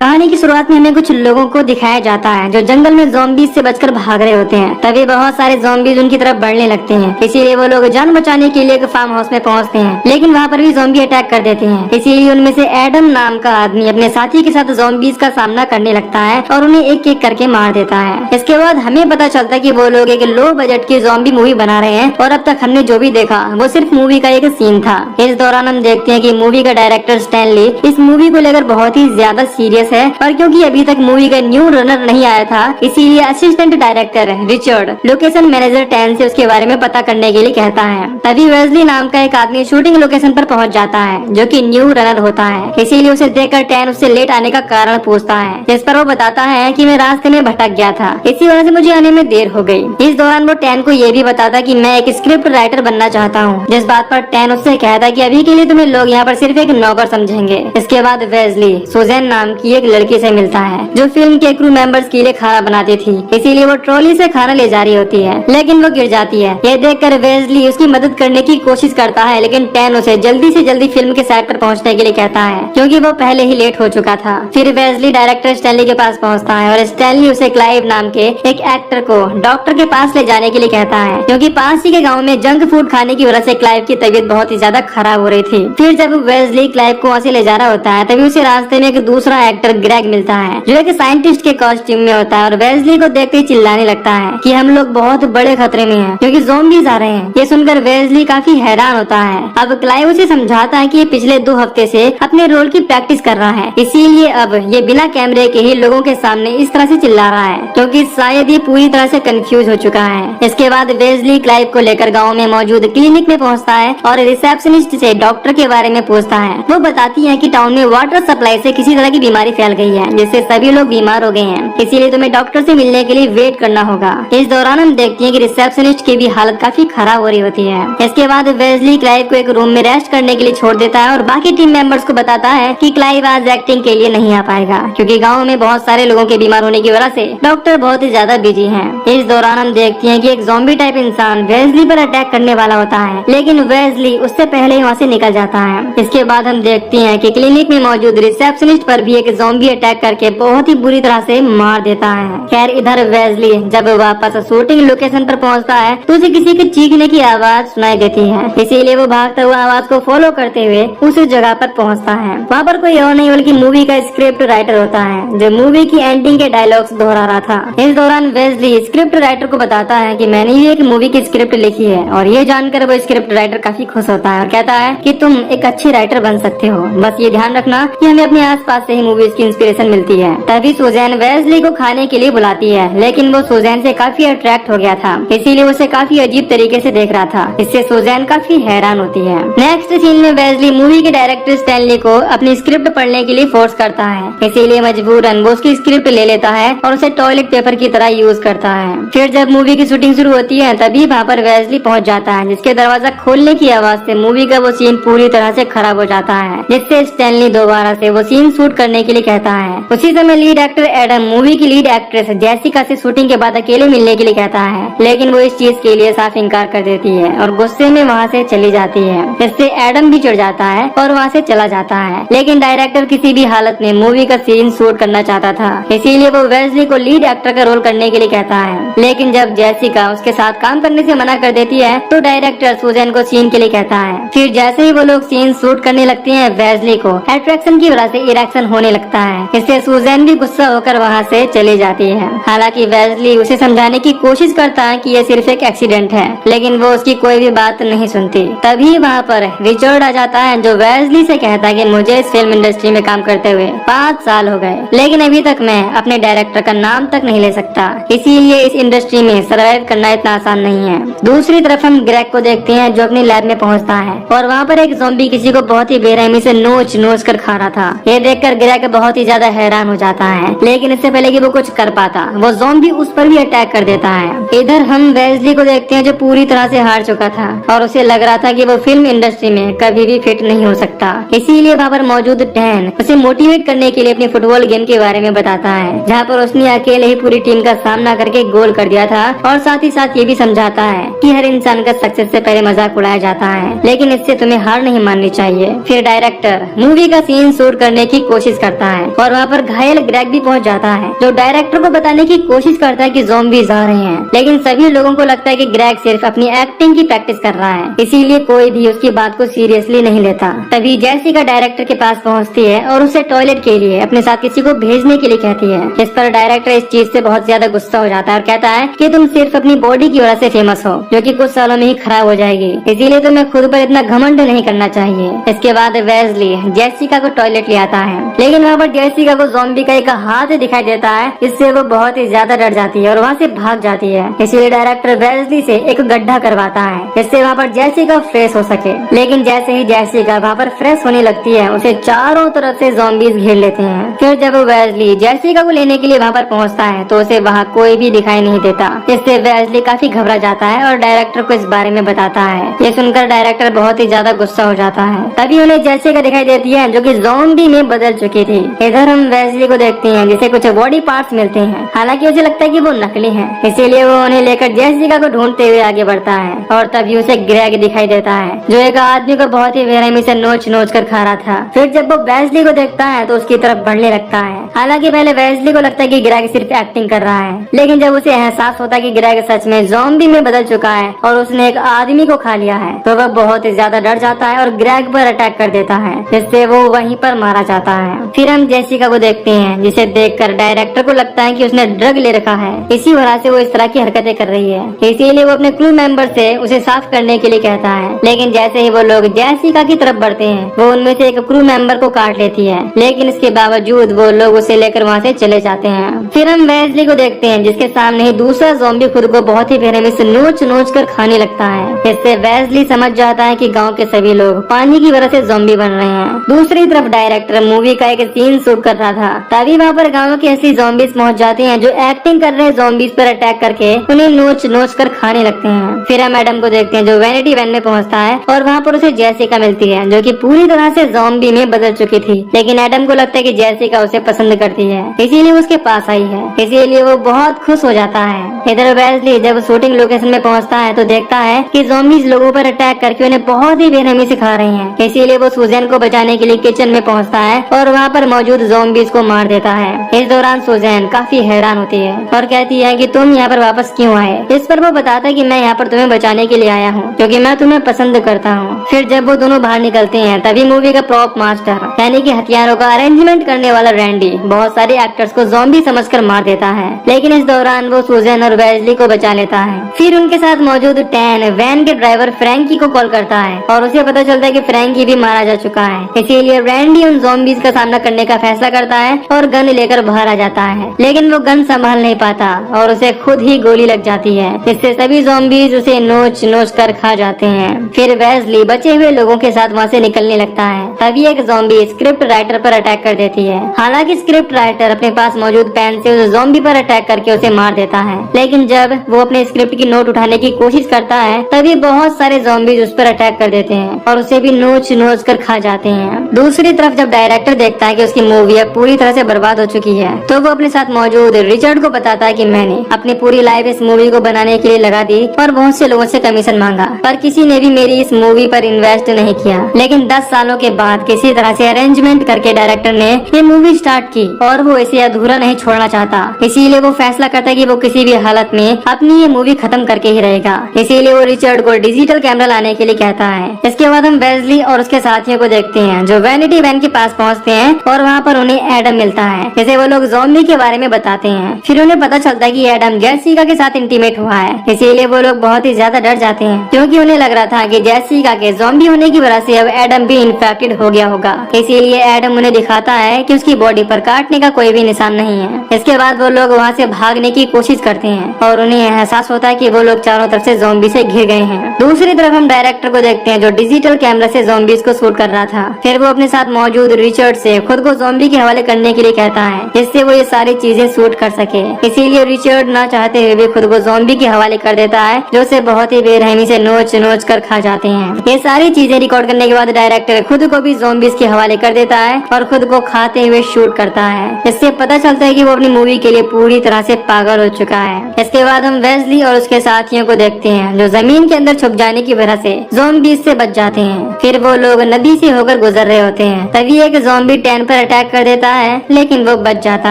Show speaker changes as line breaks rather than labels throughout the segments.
कहानी की शुरुआत में हमें कुछ लोगों को दिखाया जाता है जो जंगल में ज़ॉम्बीज से बचकर भाग रहे होते हैं। तभी बहुत सारे ज़ॉम्बीज उनकी तरफ बढ़ने लगते हैं। इसीलिए वो लोग जान बचाने के लिए एक फार्म हाउस में पहुंचते हैं, लेकिन वहाँ पर भी ज़ॉम्बी अटैक कर देते हैं। इसीलिए उनमें से एडम नाम का आदमी अपने साथी के साथ ज़ॉम्बीज का सामना करने लगता है और उन्हें एक एक करके मार देता है। इसके बाद हमें पता चलता है कि वो लोग एक लो बजट की ज़ॉम्बी मूवी बना रहे हैं और अब तक हमने जो भी देखा वो सिर्फ मूवी का एक सीन था। इस दौरान हम देखते हैं कि मूवी का डायरेक्टर स्टैनली इस मूवी को लेकर बहुत ही ज्यादा सीरियस है, और क्योंकि अभी तक मूवी का न्यू रनर नहीं आया था, इसीलिए assistant director Richard location manager tan से उसके बारे में पता करने के लिए कहता है। तभी वेस्ली नाम का एक आदमी शूटिंग लोकेशन पर पहुंच जाता है, जो कि न्यू रनर होता है। इसीलिए उसे देखकर टैन उससे लेट आने का कारण पूछता है, जिस पर वो बताता है कि मैं रास्ते में भटक गया था, इसी वजह से मुझे आने में देर हो गई। इस दौरान वो टैन को ये भी बताता कि मैं एक स्क्रिप्ट राइटर बनना चाहता हूँ, जिस बात पर टैन उससे कहता कि अभी के लिए तुम्हें लोग यहाँ पर सिर्फ एक नौकर समझेंगे। इसके बाद वेस्ली सुजैन नाम की एक लड़की से मिलता है जो फिल्म के क्रू मेंबर्स के लिए खाना बनाती थी। इसीलिए वो ट्रॉली से खाना ले जा रही होती है, लेकिन वो गिर जाती है। ये देखकर वेस्ली उसकी मदद करने की कोशिश करता है, लेकिन टैन उसे जल्दी से जल्दी फिल्म के सेट पर पहुंचने के लिए कहता है, क्योंकि वो पहले ही लेट हो चुका था। फिर वेस्ली डायरेक्टर स्टैनली के पास पहुंचता है और स्टैनली उसे क्लाइव नाम के एक एक्टर को डॉक्टर के पास ले जाने के लिए कहता है, क्योंकि पास ही के गाँव में जंक फूड खाने की वजह से क्लाइव की तबीयत बहुत ही ज्यादा खराब हो रही थी। फिर जब वेस्ली क्लाइव को वहाँ से ले जा रहा होता है, तभी उसे रास्ते में एक दूसरा एक्टर ग्रेग मिलता है, जो एक साइंटिस्ट के कॉस्ट्यूम में होता है और वेस्ली को देखते ही चिल्लाने लगता है कि हम लोग बहुत बड़े खतरे में हैं, क्योंकि ज़ॉम्बीज आ रहे हैं। ये सुनकर वेस्ली काफी हैरान होता है। अब क्लाइव उसे समझाता है कि ये पिछले 2 हफ्ते से अपने रोल की प्रैक्टिस कर रहा है, इसीलिए अब ये बिना कैमरे के ही लोगों के सामने इस तरह से चिल्ला रहा है, क्योंकि शायद ये पूरी तरह से कंफ्यूज हो चुका है। इसके बाद वेस्ली क्लाइव को लेकर गाँव में मौजूद क्लिनिक में पहुँचता है और रिसेप्शनिस्ट से डॉक्टर के बारे में पूछता है। वो बताती है कि टाउन में वाटर सप्लाई से किसी तरह की बीमारी फैल गई है, जिससे सभी लोग बीमार हो गए हैं, इसीलिए तुम्हें डॉक्टर से मिलने के लिए वेट करना होगा। इस दौरान हम देखते हैं कि रिसेप्शनिस्ट की भी हालत काफी खराब हो रही होती है। इसके बाद वेस्ली क्लाइव को एक रूम में रेस्ट करने के लिए छोड़ देता है और बाकी टीम मेंबर्स को बताता है कि क्लाइव आज एक्टिंग के लिए नहीं आ पाएगा, क्योंकि गाँव में बहुत सारे लोगों के बीमार होने की वजह से डॉक्टर बहुत ही ज्यादा बिजी है। इस दौरान हम देखते हैं कि एक ज़ॉम्बी टाइप इंसान वेस्ली पर अटैक करने वाला होता है, लेकिन वेस्ली उससे पहले ही वहाँ से निकल जाता है। इसके बाद हम देखते हैं कि क्लिनिक में मौजूद रिसेप्शनिस्ट पर भी एक ज़ॉम्बी अटैक करके बहुत ही बुरी तरह से मार देता है। खैर इधर वेस्ली जब वापस शूटिंग लोकेशन पर पहुंचता है तो उसे किसी के चीखने की आवाज सुनाई देती है, इसीलिए वो भागता हुआ आवाज को फॉलो करते हुए उस जगह पर पहुंचता है। वहाँ पर कोई और नहीं बल्कि मूवी का स्क्रिप्ट राइटर होता है, जो मूवी की एंडिंग के डायलॉग्स दोहरा रहा था। इस दौरान वेस्ली स्क्रिप्ट राइटर को बताता है कि मैंने ये एक मूवी की स्क्रिप्ट लिखी है, और ये जानकर वो स्क्रिप्ट राइटर काफी खुश होता है और कहता है कि तुम एक अच्छे राइटर बन सकते हो, बस ये ध्यान रखना कि हमें अपने आसपास से ही मूवीज की इंस्पिरेशन मिलती है। तभी सुजैन वेस्ली को खाने के लिए बुलाती है, लेकिन वो सुजैन से काफी अट्रैक्ट हो गया था, इसीलिए उसे काफी अजीब तरीके से देख रहा था। इससे सुजैन काफी हैरान होती है। नेक्स्ट सीन में वेस्ली मूवी के डायरेक्टर स्टैनली को अपनी स्क्रिप्ट पढ़ने के लिए फोर्स करता है, इसीलिए मजबूरन वो उसकी स्क्रिप्ट ले लेता है और उसे टॉयलेट पेपर की तरह यूज करता है। फिर जब मूवी की शूटिंग शुरू होती है, तभी वहाँ पर वेस्ली पहुँच जाता है, जिसके दरवाजा खोलने की आवाज से मूवी का वो सीन पूरी तरह से खराब हो जाता है, जिससे स्टैनली दोबारा से वो सीन शूट करने के लिए कहता है। उसी समय लीड एक्टर एडम मूवी की लीड एक्ट्रेस जेसिका से शूटिंग के बाद अकेले मिलने के लिए कहता है, लेकिन वो इस चीज के लिए साफ इनकार कर देती है और गुस्से में वहाँ से चली जाती है। इससे एडम भी चिढ़ जाता है और वहाँ से चला जाता है, लेकिन डायरेक्टर किसी भी हालत में मूवी का सीन शूट करना चाहता था, इसीलिए वो वेस्ली को लीड एक्टर का रोल करने के लिए कहता है। लेकिन जब जेसिका उसके साथ काम करने से मना कर देती है, तो डायरेक्टर सुजैन को सीन के लिए कहता है। फिर जैसे ही वो लोग सीन शूट करने लगते हैं, वेस्ली को अट्रैक्शन की वजह से इरेक्शन होने लगता है, इससे सुजैन भी गुस्सा होकर वहाँ से चली जाती है। हालांकि वेस्ली उसे समझाने की कोशिश करता है कि ये सिर्फ एक एक्सीडेंट है, लेकिन वो उसकी कोई भी बात नहीं सुनती। तभी वहाँ पर रिचर्ड आ जाता है, जो वेस्ली से कहता है कि मुझे इस फिल्म इंडस्ट्री में काम करते हुए 5 साल हो गए, लेकिन अभी तक मैं अपने डायरेक्टर का नाम तक नहीं ले सकता, इसीलिए इस इंडस्ट्री में सर्वाइव करना इतना आसान नहीं है। दूसरी तरफ हम ग्रेग को देखते हैं, जो अपने लैब में पहुँचता है और वहाँ पर एक ज़ॉम्बी किसी को बहुत ही बेरहमी से नोच नोच कर खा रहा था। ये देखकर ग्रेग बहुत ही ज्यादा हैरान हो जाता है, लेकिन इससे पहले कि वो कुछ कर पाता, वो ज़ॉम्बी उस पर भी अटैक कर देता है। इधर हम वेस्ली को देखते हैं, जो पूरी तरह से हार चुका था और उसे लग रहा था कि वो फिल्म इंडस्ट्री में कभी भी फिट नहीं हो सकता। इसीलिए वहाँ पर मौजूद टैन उसे मोटिवेट करने के लिए अपनी फुटबॉल गेम के बारे में बताता है, जहाँ पर उसने अकेले ही पूरी टीम का सामना करके गोल कर दिया था, और साथ ही साथ ये भी समझाता है कि हर इंसान का सक्सेस से पहले मजाक उड़ाया जाता है, लेकिन इससे तुम्हें हार नहीं माननी चाहिए। फिर डायरेक्टर मूवी का सीन शूट करने की कोशिश करता है और वहाँ पर घायल ग्रेग भी पहुँच जाता है, जो डायरेक्टर को बताने की कोशिश करता है कि ज़ॉम्बीज आ रहे हैं। लेकिन सभी लोगों को लगता है कि ग्रेग सिर्फ अपनी एक्टिंग की प्रैक्टिस कर रहा है, इसीलिए कोई भी उसकी बात को सीरियसली नहीं लेता। तभी जेसिका डायरेक्टर के पास पहुँचती है और उसे टॉयलेट के लिए अपने साथ किसी को भेजने के लिए कहती है। इस पर डायरेक्टर इस चीज से बहुत ज्यादा गुस्सा हो जाता है और कहता है कि तुम सिर्फ अपनी बॉडी की वजह से फेमस हो, जो कि कुछ सालों में ही खराब हो जाएगी, इसीलिए तुम्हें खुद पर इतना घमंड नहीं करना चाहिए। इसके बाद वेस्ली जेसिका को टॉयलेट ले आता है, लेकिन वहाँ पर जेसिका को ज़ॉम्बी का एक हाथ दिखाई देता है, इससे वो बहुत ही ज्यादा डर जाती है और वहाँ से भाग जाती है। इसीलिए डायरेक्टर वेस्ली से एक गड्ढा करवाता है, जिससे वहाँ पर जेसिका फ्रेश हो सके। लेकिन जैसे ही जेसिका वहाँ पर फ्रेश होने लगती है, उसे चारों तरफ से ज़ॉम्बीज घेर लेते हैं। फिर जब वेस्ली जेसिका को लेने के लिए वहाँ पर पहुँचता है तो उसे वहाँ कोई भी दिखाई नहीं देता। इससे वेस्ली काफी घबरा जाता है और डायरेक्टर को इस बारे में बताता है। ये सुनकर डायरेक्टर बहुत ही ज्यादा गुस्सा हो जाता है। तभी उन्हें जेसिका दिखाई देती है, जो कि ज़ॉम्बी में बदल चुकी थी। इधर हम वेस्ली को देखते हैं, जिसे कुछ बॉडी पार्ट्स मिलते हैं, हालांकि उसे लगता है कि वो नकली हैं, इसीलिए वो उन्हें लेकर जेसिका को ढूंढते हुए आगे बढ़ता है। और तभी उसे ग्रेग दिखाई देता है, जो एक आदमी को बहुत ही बेरहमी से नोच नोच कर खा रहा था। फिर जब वो वेस्ली को देखता है तो उसकी तरफ बढ़ने लगता है। हालांकि पहले वेस्ली को लगता है कि ग्रेग सिर्फ एक्टिंग कर रहा है, लेकिन जब उसे एहसास होता है कि ग्रेग सच में ज़ॉम्बी में बदल चुका है और उसने एक आदमी को खा लिया है, तो वह बहुत ही ज्यादा डर जाता है और ग्रेग पर अटैक कर देता है, जिससे वो वहीं पर मारा जाता है। फिर हम जेसिका को देखते हैं, जिसे देखकर डायरेक्टर को लगता है कि उसने ड्रग ले रखा है, इसी वजह से वो इस तरह की हरकतें कर रही है। इसीलिए वो अपने क्रू मेंबर से उसे साफ करने के लिए कहता है। लेकिन जैसे ही वो लोग जेसिका की तरफ बढ़ते हैं, वो उनमें से एक क्रू मेंबर को काट लेती है, लेकिन इसके बावजूद वो लोग उसे लेकर वहाँ से चले जाते हैं। फिर हम वेस्ली को देखते हैं, जिसके सामने ही दूसरा ज़ॉम्बी खुद को बहुत ही बेरहमी से नोच नोच कर खाने लगता है। इससे वेस्ली समझ जाता है कि गांव के सभी लोग पानी की वजह से ज़ॉम्बी बन रहे हैं। दूसरी तरफ डायरेक्टर मूवी का एक सीन शूट कर रहा था, तभी वहाँ पर गांव के ऐसी ज़ॉम्बीज पहुँच जाते हैं, जो एक्टिंग कर रहे ज़ॉम्बीज पर अटैक करके उन्हें नोच नोच कर खाने लगते हैं। फिर हम एडम को देखते हैं, जो वैनिटी वैन में पहुँचता है और वहाँ पर उसे जेसिका मिलती है, जो कि पूरी तरह से ज़ॉम्बी में बदल चुकी थी। लेकिन एडम को लगता है कि जेसिका उसे पसंद करती है, इसीलिए उसके पास आई है, इसीलिए वो बहुत खुश हो जाता है। इधर वेस्ली जब शूटिंग लोकेशन में पहुंचता है तो देखता है कि ज़ॉम्बीज लोगों पर अटैक करके उन्हें बहुत ही बेरहमी से खा रही हैं। इसीलिए वो सुजैन को बचाने के लिए किचन में पहुंचता है और वहां पर मौजूद ज़ॉम्बीज को मार देता है। इस दौरान सुजैन काफी हैरान होती है और कहती है कि तुम यहाँ पर वापस क्यों आए। इस पर वो बताता है कि मैं यहाँ पर तुम्हें बचाने के लिए आया हूँ, क्योंकि मैं तुम्हें पसंद करता हूँ। फिर जब वो दोनों बाहर निकलते हैं, तभी मूवी का प्रॉप मास्टर यानी कि हथियारों का अरेंजमेंट करने वाला रैंडी बहुत सारे एक्टर्स को ज़ॉम्बी समझकर मार देता है। लेकिन इस दौरान वो सुजैन और वेस्ली को बचा लेता है। फिर उनके साथ मौजूद टैन वैन के ड्राइवर फ्रैंकी को कॉल करता है और उसे पता चलता है कि फ्रैंकी भी मारा जा चुका है। इसीलिए रैंडी उन ज़ॉम्बीज का सामना करने का फैसला करता है और गन लेकर बाहर आ जाता है। लेकिन वो गन संभाल नहीं पाता और उसे खुद ही गोली लग जाती है, इससे सभी ज़ॉम्बीज उसे नोच नोच कर खा जाते हैं। फिर वेस्ली बचे हुए लोगों के साथ वहाँ से निकलने लगता है, तभी एक ज़ॉम्बी स्क्रिप्ट राइटर पर अटैक कर देती है। हालांकि स्क्रिप्ट राइटर अपने पास मौजूद पेन से उस ज़ॉम्बी पर अटैक करके उसे मार देता है, लेकिन जब वो अपने स्क्रिप्ट की नोट उठाने की कोशिश करता है, तभी बहुत सारे ज़ॉम्बीज उस पर अटैक कर देते हैं और उसे भी नोच नोच कर खा जाते हैं। दूसरी तरफ जब डायरेक्टर देखता है कि उसकी मूवी अब पूरी तरह से बर्बाद हो चुकी है, तो वो अपने साथ मौजूद रिचर्ड को बताता है कि मैंने अपनी पूरी लाइफ इस मूवी को बनाने के लिए लगा दी और बहुत से लोगों से कमीशन मांगा, पर किसी ने भी मेरी इस मूवी पर इन्वेस्ट नहीं किया। लेकिन 10 सालों के बाद किसी तरह से अरेंजमेंट करके डायरेक्टर ने ये मूवी स्टार्ट की और वो इसे अधूरा नहीं छोड़ना चाहता। इसीलिए वो फैसला करता है कि वो किसी भी हालत में अपनी ये मूवी खत्म करके ही रहेगा। इसीलिए वो रिचर्ड को डिजिटल कैमरा लाने के लिए कहता है। इसके बाद हम वेस्ली और उसके साथियों को देखते हैं, जो वैनिटी वैन के पास पहुंचते हैं और वहाँ पर उन्हें एडम मिलता है, जिसे वो लोग ज़ॉम्बी के बारे में बताते हैं। फिर उन्हें पता चलता है कि एडम जेसिका के साथ इंटीमेट हुआ है। इसीलिए वो लोग बहुत ही ज्यादा डर जाते हैं, क्योंकि उन्हें लग रहा था कि जेसिका के ज़ॉम्बी होने की वजह से अब एडम भी इन्फेक्टेड हो गया होगा। इसीलिए एडम उन्हें दिखाता है कि उसकी बॉडी पर काटने का कोई भी निशान नहीं है। इसके बाद वो लोग वहाँ से भागने की कोशिश करते हैं और उन्हें एहसास होता है कि वो लोग चारों तरफ से ज़ॉम्बी से घिर गए हैं। दूसरी तरफ हम डायरेक्टर को देखते हैं, जो डिजिटल कैमरा से ज़ॉम्बीज को शूट कर रहा था। फिर वो अपने साथ मौजूद रिचर्ड से खुद को ज़ॉम्बी के हवाले करने के लिए कहता है, जिससे वो ये सारी चीजें शूट कर सके। इसीलिए रिचर्ड ना चाहते हुए भी खुद को ज़ॉम्बी के हवाले कर देता है, जो उसे बहुत ही बेरहमी से नोच नोच कर खा जाते हैं। ये सारी चीजें रिकॉर्ड करने के बाद डायरेक्टर खुद को भी ज़ॉम्बीज के हवाले कर देता है और खुद को खाते हुए शूट करता है। इससे पता चलता है कि वो अपनी मूवी के लिए पूरी तरह से पागल हो चुका है। इसके बाद हम वेस्ली और उसके साथियों को देखते हैं, जो जमीन के अंदर छुप जाने की वजह से ज़ॉम्बीज से बच जाते हैं। फिर वो लोग नदी से होकर गुजर रहे होते हैं, तभी एक ज़ॉम्बी टैन पर पर अटैक कर देता है, लेकिन वो बच जाता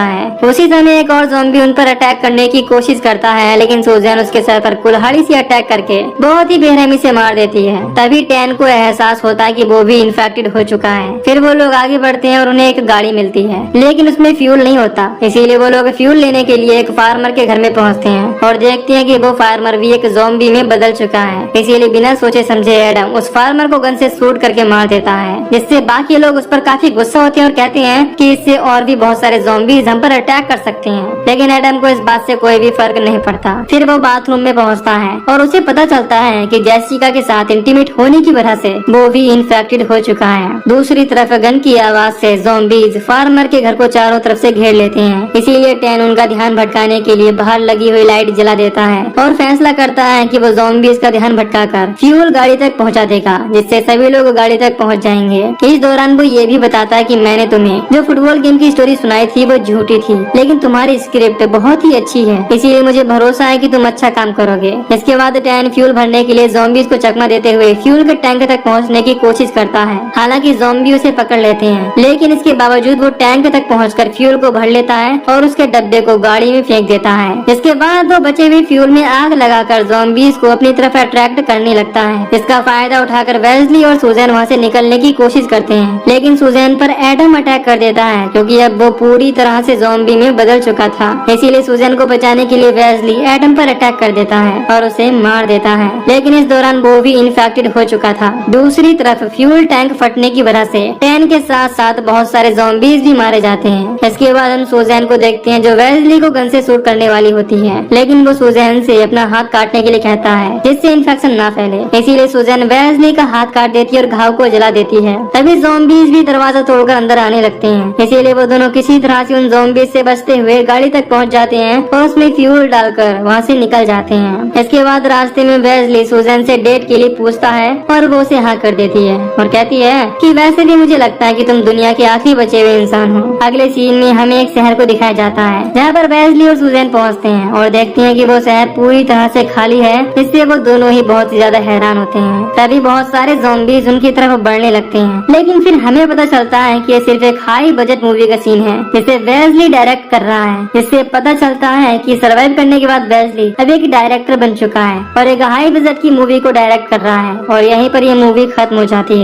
है। उसी समय एक और ज़ॉम्बी उन पर अटैक करने की कोशिश करता है, लेकिन सूजन उसके सर पर कुल्हाड़ी से अटैक करके बहुत ही बेरहमी से मार देती है। तभी टैन को एहसास होता है कि वो भी इन्फेक्टेड हो चुका है। फिर वो लोग आगे बढ़ते हैं और उन्हें एक गाड़ी मिलती है, लेकिन उसमें फ्यूल नहीं होता। इसीलिए वो लोग फ्यूल लेने के लिए एक फार्मर के घर में पहुंचते हैं और देखते हैं कि वो फार्मर भी एक ज़ॉम्बी में बदल चुका है। इसीलिए बिना सोचे समझे एडम उस फार्मर को गन से शूट करके मार देता है, जिससे बाकी लोग उस पर काफी गुस्सा होते हैं और कहते हैं कि इससे और भी बहुत सारे ज़ॉम्बीज हम पर अटैक कर सकते हैं। लेकिन एडम को इस बात से कोई भी फर्क नहीं पड़ता। फिर वो बाथरूम में पहुंचता है और उसे पता चलता है कि जेसिका के साथ इंटीमेट होने की वजह से वो भी इन्फेक्टेड हो चुका है। दूसरी तरफ गन की आवाज से ज़ॉम्बीज फार्मर के घर को चारों तरफ से घेर लेते हैं। इसीलिए टैन उनका ध्यान भटकाने के लिए बाहर लगी हुई लाइट जला देता है और फैसला करता है कि वो ज़ॉम्बीज का ध्यान भटकाकर फ्यूल गाड़ी तक पहुंचा देगा, जिससे सभी लोग गाड़ी तक पहुंच जाएंगे। इस दौरान वो ये भी बताता है कि मैंने तुम्हें जो फुटबॉल गेम की स्टोरी सुनाई थी वो झूठी थी, लेकिन तुम्हारी स्क्रिप्ट बहुत ही अच्छी है, इसीलिए मुझे भरोसा है कि तुम अच्छा काम करोगे। इसके बाद टैन फ्यूल भरने के लिए ज़ॉम्बीज को चकमा देते हुए फ्यूल के टैंक तक पहुंचने की कोशिश करता है। हालांकि ज़ॉम्बी उसे पकड़ लेते हैं, लेकिन इसके बावजूद वो टैंक तक पहुंचकर फ्यूल को भर लेता है और उसके डब्बे को गाड़ी में फेंक देता है। इसके बाद वो बचे हुए फ्यूल में आग लगाकर ज़ॉम्बीज को अपनी तरफ अट्रैक्ट करने लगता है। इसका फायदा उठाकर वेस्ली और सूजन वहाँ से निकलने की कोशिश करते हैं, लेकिन सूजन पर एडम अटैक कर देता है, क्योंकि अब वो पूरी तरह से ज़ॉम्बी में बदल चुका था। इसीलिए सूजन को बचाने के लिए वेस्ली एडम पर अटैक कर देता है और उसे मार देता है, लेकिन इस दौरान वो भी इन्फेक्टेड हो चुका था। दूसरी तरफ फ्यूल टैंक फटने की वजह से टैन के साथ साथ बहुत सारे ज़ॉम्बीज भी मारे जाते हैं। इसके बाद हम सूजन को देखते हैं जो वेस्ली को गन से शूट करने वाली होती है, लेकिन वो सूजन से अपना हाथ काटने के लिए कहता है, जिससे इन्फेक्शन ना फैले। इसीलिए सूजन वेस्ली का हाथ काट देती है और घाव को जला देती है। तभी ज़ॉम्बीज भी दरवाजा तोड़कर अंदर आने लगते हैं। इसीलिए वो दोनों किसी तरह से उन ज़ॉम्बीज से बचते हुए गाड़ी तक पहुंच जाते हैं और उसमें फ्यूल डालकर वहाँ से निकल जाते हैं। इसके बाद रास्ते में वेस्ली सूजन से डेट के लिए पूछता है और वो उसे हाँ कर देती है और कहती है कि वैसे भी मुझे लगता है कि तुम दुनिया के आखिरी बचे हुए इंसान हो। अगले सीन में हमें एक शहर को दिखाया जाता है, जहाँ पर वेस्ली और सूजन पहुँचते हैं और देखते हैं कि वो शहर पूरी तरह से खाली है, इससे वो दोनों ही बहुत ही ज्यादा हैरान होते हैं। तभी बहुत सारे ज़ॉम्बीज उनकी तरफ बढ़ने लगते हैं, लेकिन फिर हमें पता चलता है कि ये सिर्फ एक हाई बजट मूवी का सीन है, जिसे वेस्ली डायरेक्ट कर रहा है। इससे पता चलता है कि सर्वाइव करने के बाद वेस्ली अब एक डायरेक्टर बन चुका है और एक हाई बजट की मूवी को डायरेक्ट कर रहा है, और यहीं पर ये मूवी खत्म हो जाती है।